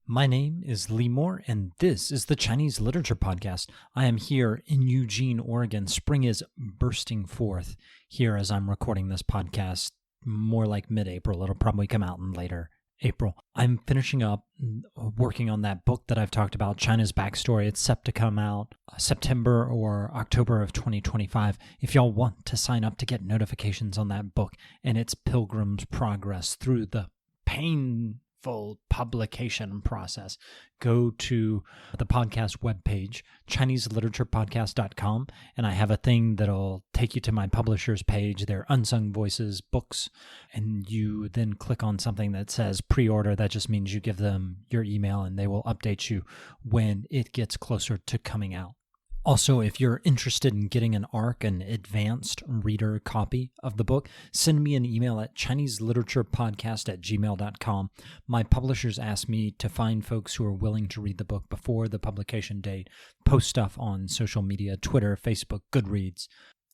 My name is Lee Moore, and this is the Chinese Literature Podcast. I am here in Eugene, Oregon. Spring is bursting forth here as I'm recording this podcast, more like mid-April. It'll probably come out in later April. I'm finishing up working on that book that I've talked about, China's Backstory. It's set to come out September or October of 2025. If y'all want to sign up to get notifications on that book and its pilgrim's progress through the painful publication process, go to the podcast webpage, ChineseLiteraturePodcast.com, and I have a thing that'll take you to my publisher's page, their Unsung Voices books, and you then click on something that says pre-order. That just means you give them your email and they will update you when it gets closer to coming out. Also, if you're interested in getting an advanced reader copy of the book, send me an email at ChineseLiteraturePodcast@gmail.com. My publishers asked me to find folks who are willing to read the book before the publication date, post stuff on social media, Twitter, Facebook, Goodreads.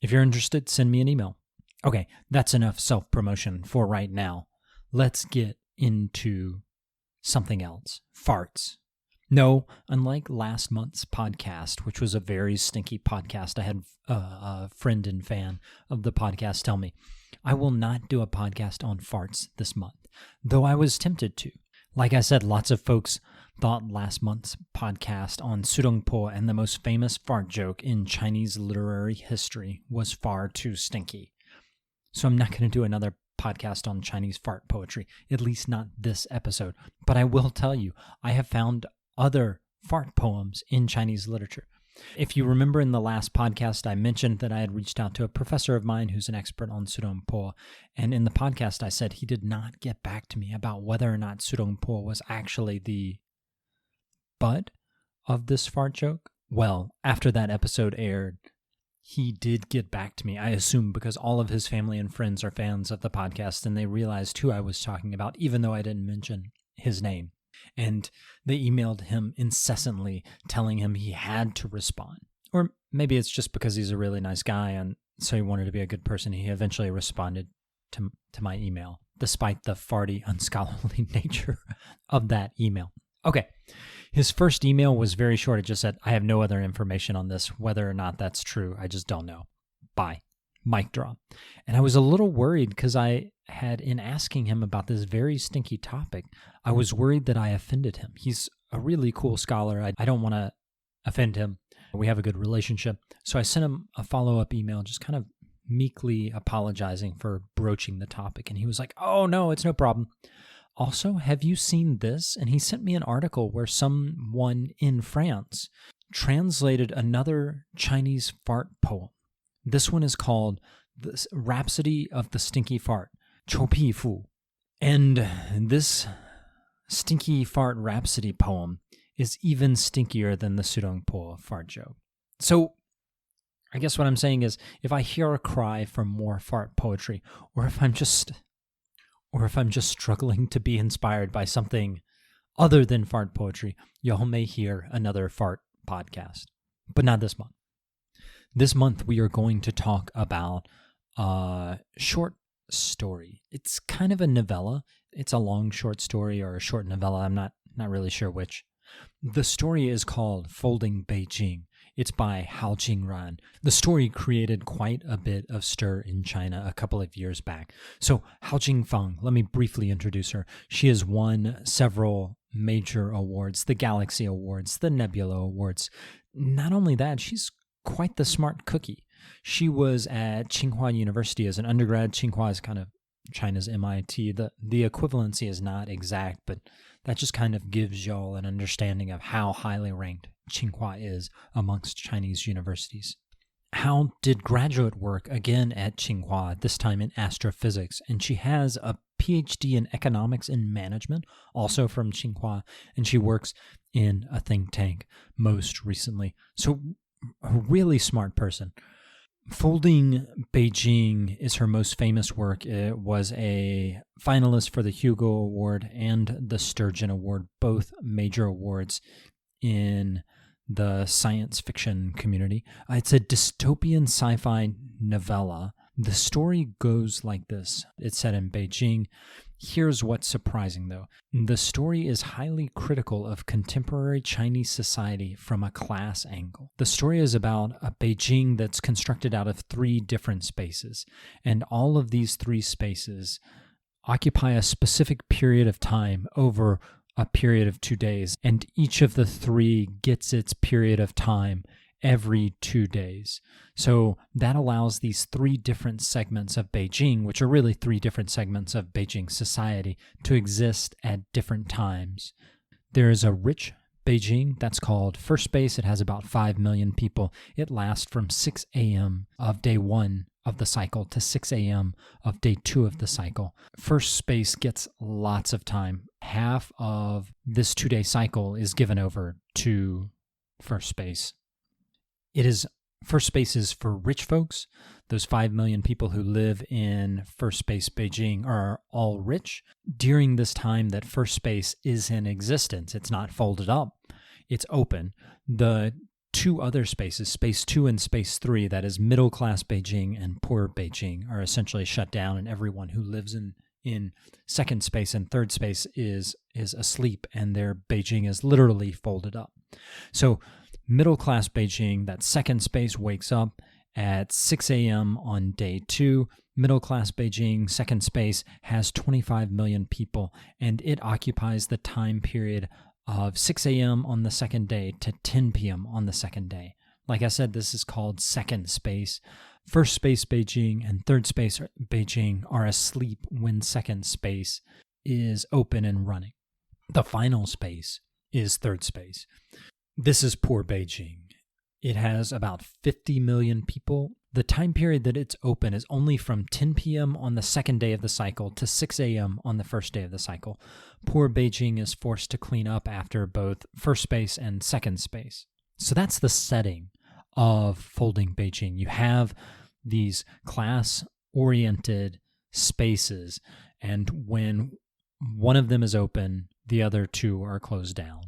If you're interested, send me an email. Okay, that's enough self-promotion for right now. Let's get into something else. Farts. No, unlike last month's podcast, which was a very stinky podcast, I had a friend and fan of the podcast tell me, I will not do a podcast on farts this month, though I was tempted to. Like I said, lots of folks thought last month's podcast on Sudongpo and the most famous fart joke in Chinese literary history was far too stinky. So I'm not going to do another podcast on Chinese fart poetry, at least not this episode. But I will tell you, I have found other fart poems in Chinese literature. If you remember in the last podcast, I mentioned that I had reached out to a professor of mine who's an expert on Sudongpo, and in the podcast I said he did not get back to me about whether or not Sudongpo was actually the butt of this fart joke. Well, after that episode aired, he did get back to me, I assume because all of his family and friends are fans of the podcast and they realized who I was talking about, even though I didn't mention his name. And they emailed him incessantly telling him he had to respond. Or maybe it's just because he's a really nice guy and so he wanted to be a good person. He eventually responded to my email, despite the farty, unscholarly nature of that email. Okay, his first email was very short. It just said, I have no other information on this. Whether or not that's true, I just don't know. Bye. Mic drop. And I was a little worried because I had, in asking him about this very stinky topic, I was worried that I offended him. He's a really cool scholar. I don't want to offend him. We have a good relationship. So I sent him a follow-up email just kind of meekly apologizing for broaching the topic. And he was like, oh, no, it's no problem. Also, have you seen this? And he sent me an article where someone in France translated another Chinese fart poem. This one is called The Rhapsody of the Stinky Fart, Chou Pi Fu. And this stinky fart rhapsody poem is even stinkier than the Sudongpo fart joke. So I guess what I'm saying is, if I hear a cry for more fart poetry, or if I'm just struggling to be inspired by something other than fart poetry, y'all may hear another fart podcast. But not this month. This month, we are going to talk about a short story. It's kind of a novella. It's a long short story or a short novella. I'm not really sure which. The story is called Folding Beijing. It's by Hao Jingfang. The story created quite a bit of stir in China a couple of years back. So Hao Jingfang, let me briefly introduce her. She has won several major awards, the Galaxy Awards, the Nebula Awards. Not only that, she's quite the smart cookie. She was at Tsinghua University as an undergrad. Tsinghua is kind of China's MIT. The equivalency is not exact, but that just kind of gives y'all an understanding of how highly ranked Tsinghua is amongst Chinese universities. Hao did graduate work again at Tsinghua, this time in astrophysics, and she has a PhD in economics and management, also from Tsinghua, and she works in a think tank most recently. So a really smart person. Folding Beijing is her most famous work. It was a finalist for the Hugo Award and the Sturgeon Award, both major awards in the science fiction community. It's a dystopian sci-fi novella. The story goes like this. It's set in Beijing. Here's what's surprising, though. The story is highly critical of contemporary Chinese society from a class angle. The story is about a Beijing that's constructed out of 3 different spaces, and all of these 3 spaces occupy a specific period of time over a period of 2 days, and each of the 3 gets its period of time every 2 days. So that allows these 3 different segments of Beijing, which are really 3 different segments of Beijing society, to exist at different times. There is a rich Beijing that's called first space. It has about 5 million people. It lasts from 6 a.m. of day 1 of the cycle to 6 a.m. of day 2 of the cycle. First space gets lots of time. Half of this 2-day cycle is given over to first space. First space is for rich folks. Those 5 million people who live in first space Beijing are all rich. During this time that first space is in existence, it's not folded up, it's open. The 2 other spaces, space 2 and space 3, that is middle class Beijing and poor Beijing, are essentially shut down, and everyone who lives in second space and third space is asleep, and their Beijing is literally folded up. So middle-class Beijing, that second space, wakes up at 6 a.m. on day 2. Middle-class Beijing, second space, has 25 million people, and it occupies the time period of 6 a.m. on the second day to 10 p.m. on the second day. Like I said, this is called second space. First space Beijing and third space Beijing are asleep when second space is open and running. The final space is third space. This is poor Beijing. It has about 50 million people. The time period that it's open is only from 10 p.m. on the second day of the cycle to 6 a.m. on the first day of the cycle. Poor Beijing is forced to clean up after both first space and second space. So that's the setting of folding Beijing. You have these class-oriented spaces, and when one of them is open, the other 2 are closed down.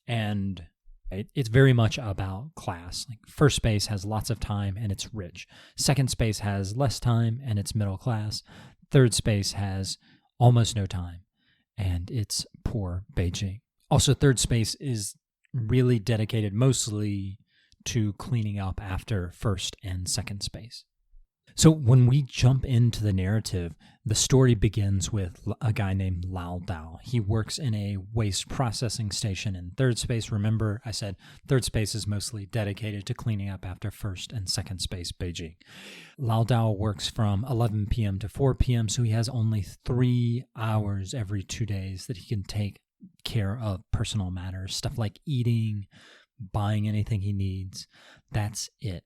And it's very much about class. Like first space has lots of time and it's rich. Second space has less time and it's middle class. Third space has almost no time and it's poor Beijing. Also, third space is really dedicated mostly to cleaning up after first and second space. So when we jump into the narrative, the story begins with a guy named Lao Dao. He works in a waste processing station in third space. Remember, I said third space is mostly dedicated to cleaning up after first and second space Beijing. Lao Dao works from 11 p.m. to 4 p.m., so he has only 3 hours every 2 days that he can take care of personal matters, stuff like eating, buying anything he needs. That's it.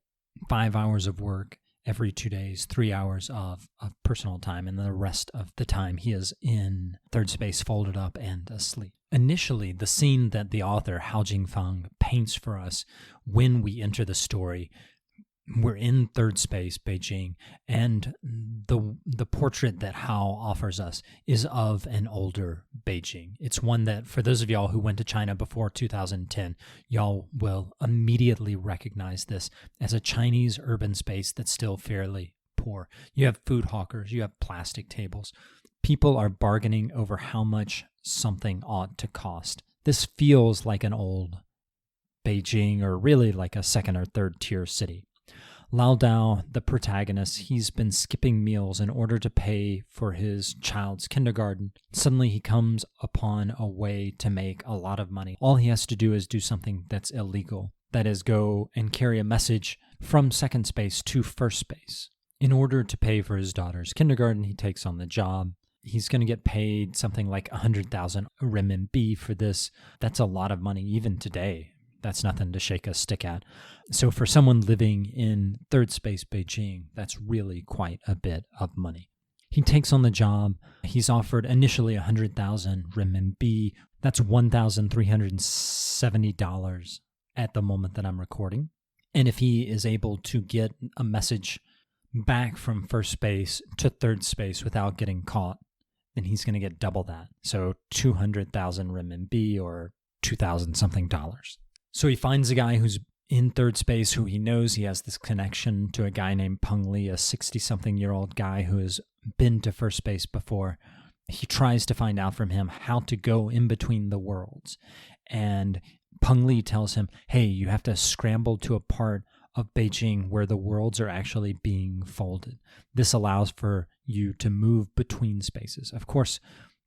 5 hours of work every 2 days, 3 hours of personal time, and the rest of the time he is in third space, folded up and asleep. Initially, the scene that the author, Hao Jingfang, paints for us when we enter the story, we're in third space, Beijing, and the portrait that Hao offers us is of an older Beijing. It's one that, for those of y'all who went to China before 2010, y'all will immediately recognize this as a Chinese urban space that's still fairly poor. You have food hawkers, you have plastic tables. People are bargaining over how much something ought to cost. This feels like an old Beijing, or really like a second or third tier city. Lao Dao, the protagonist, he's been skipping meals in order to pay for his child's kindergarten. Suddenly he comes upon a way to make a lot of money. All he has to do is do something that's illegal. That is, go and carry a message from second space to first space. In order to pay for his daughter's kindergarten, he takes on the job. He's going to get paid something like 100,000 renminbi for this. That's a lot of money even today. That's nothing to shake a stick at. So for someone living in third space Beijing, that's really quite a bit of money. He takes on the job. He's offered initially 100,000 renminbi. That's $1,370 at the moment that I'm recording. And if he is able to get a message back from first space to third space without getting caught, then he's going to get double that. So 200,000 renminbi, or 2,000 something dollars. So he finds a guy who's in third space who he knows. He has this connection to a guy named Peng Li, a 60-something-year-old guy who has been to first space before. he tries to find out from him how to go in between the worlds. And Peng Li tells him, hey, you have to scramble to a part of Beijing where the worlds are actually being folded. This allows for you to move between spaces. Of course,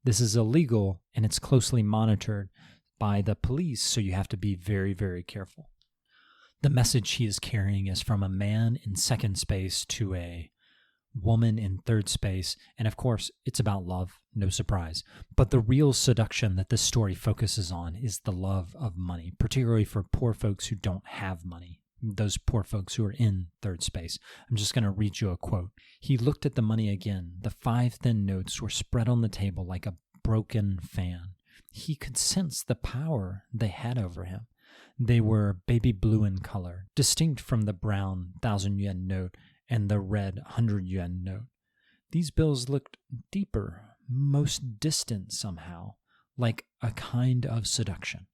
this is illegal and it's closely monitored by the police, so you have to be very, very careful. The message he is carrying is from a man in second space to a woman in third space, and of course, it's about love, no surprise. But the real seduction that this story focuses on is the love of money, particularly for poor folks who don't have money, those poor folks who are in third space. I'm just going to read you a quote. He looked at the money again. The 5 thin notes were spread on the table like a broken fan. He could sense the power they had over him. They were baby blue in color, distinct from the brown 1,000-yuan note and the red 100-yuan note. These bills looked deeper, most distant somehow, like a kind of seduction.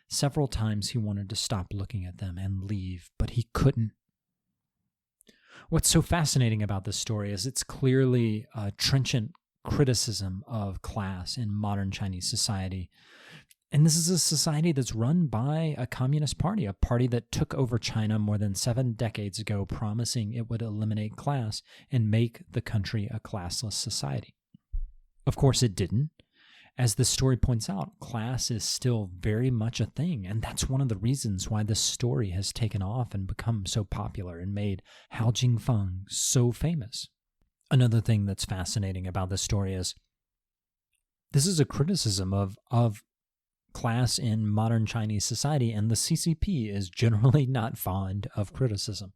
Several times he wanted to stop looking at them and leave, but he couldn't. What's so fascinating about this story is it's clearly a trenchant criticism of class in modern Chinese society. And this is a society that's run by a communist party, a party that took over China more than 7 decades ago, promising it would eliminate class and make the country a classless society. Of course, it didn't. As the story points out, class is still very much a thing, and that's one of the reasons why this story has taken off and become so popular and made Hao Jingfang so famous. Another thing that's fascinating about this story is this is a criticism of class in modern Chinese society, and the CCP is generally not fond of criticism.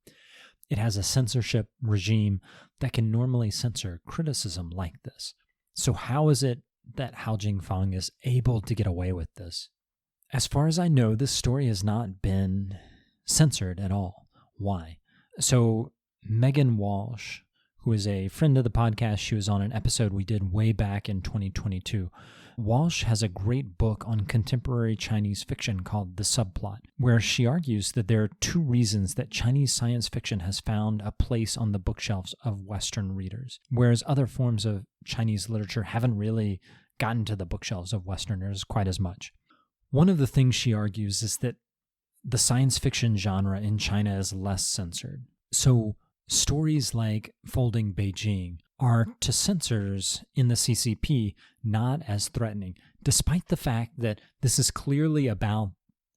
It has a censorship regime that can normally censor criticism like this. So how is it that Hao Jingfang is able to get away with this? As far as I know, this story has not been censored at all. Why? So Megan Walsh, who is a friend of the podcast, she was on an episode we did way back in 2022. Walsh has a great book on contemporary Chinese fiction called The Subplot, where she argues that there are 2 reasons that Chinese science fiction has found a place on the bookshelves of Western readers, whereas other forms of Chinese literature haven't really gotten to the bookshelves of Westerners quite as much. One of the things she argues is that the science fiction genre in China is less censored. So stories like Folding Beijing are to censors in the CCP not as threatening, despite the fact that this is clearly about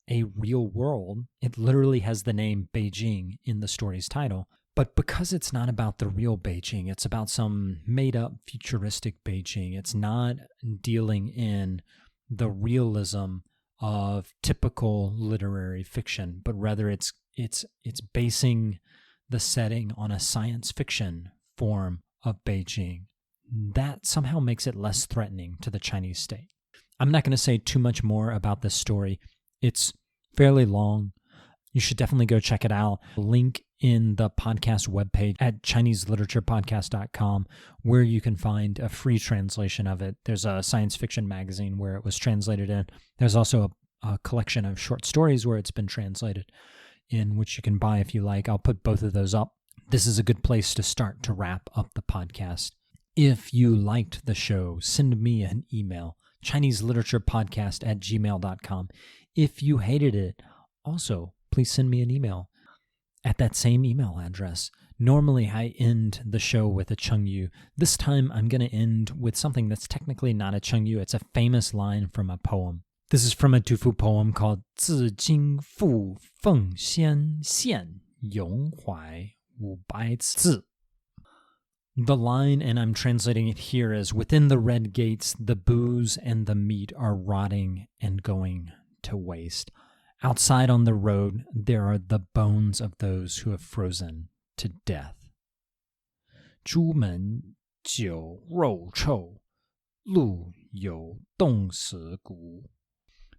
a real world. It literally has the name Beijing in the story's title. But because it's not about the real Beijing, it's about some made-up futuristic Beijing. It's not dealing in the realism of typical literary fiction, but rather it's basing the setting on a science fiction form of Beijing. That somehow makes it less threatening to the Chinese state. I'm not going to say too much more about this story. It's fairly long. You should definitely go check it out. Link in the podcast webpage at ChineseLiteraturePodcast.com, where you can find a free translation of it. There's a science fiction magazine where it was translated in. There's also a collection of short stories where it's been translated in, which you can buy if you like. I'll put both of those up. This is a good place to start to wrap up the podcast. If you liked the show, send me an email, ChineseLiteraturePodcast@gmail.com. If you hated it, also, please send me an email at that same email address. Normally, I end the show with a Chengyu. This time, I'm going to end with something that's technically not a Chengyu. It's a famous line from a poem. This is from a Tu Fu poem called 自今复奉先县咏怀500字. The line, and I'm translating it here, is within the red gates, the booze and the meat are rotting and going to waste. Outside on the road, there are the bones of those who have frozen to death. 朱门酒肉臭，路有冻死骨.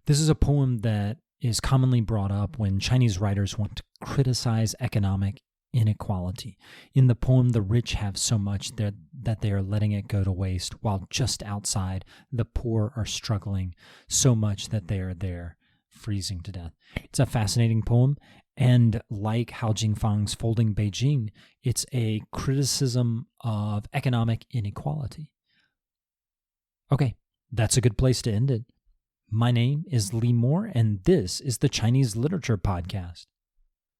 This is a poem that is commonly brought up when Chinese writers want to criticize economic inequality. In the poem, the rich have so much that they are letting it go to waste, while just outside, the poor are struggling so much that they are there, freezing to death. It's a fascinating poem, and like Hao Jingfang's Folding Beijing, it's a criticism of economic inequality. Okay, that's a good place to end it. My name is Lee Moore, and this is the Chinese Literature Podcast.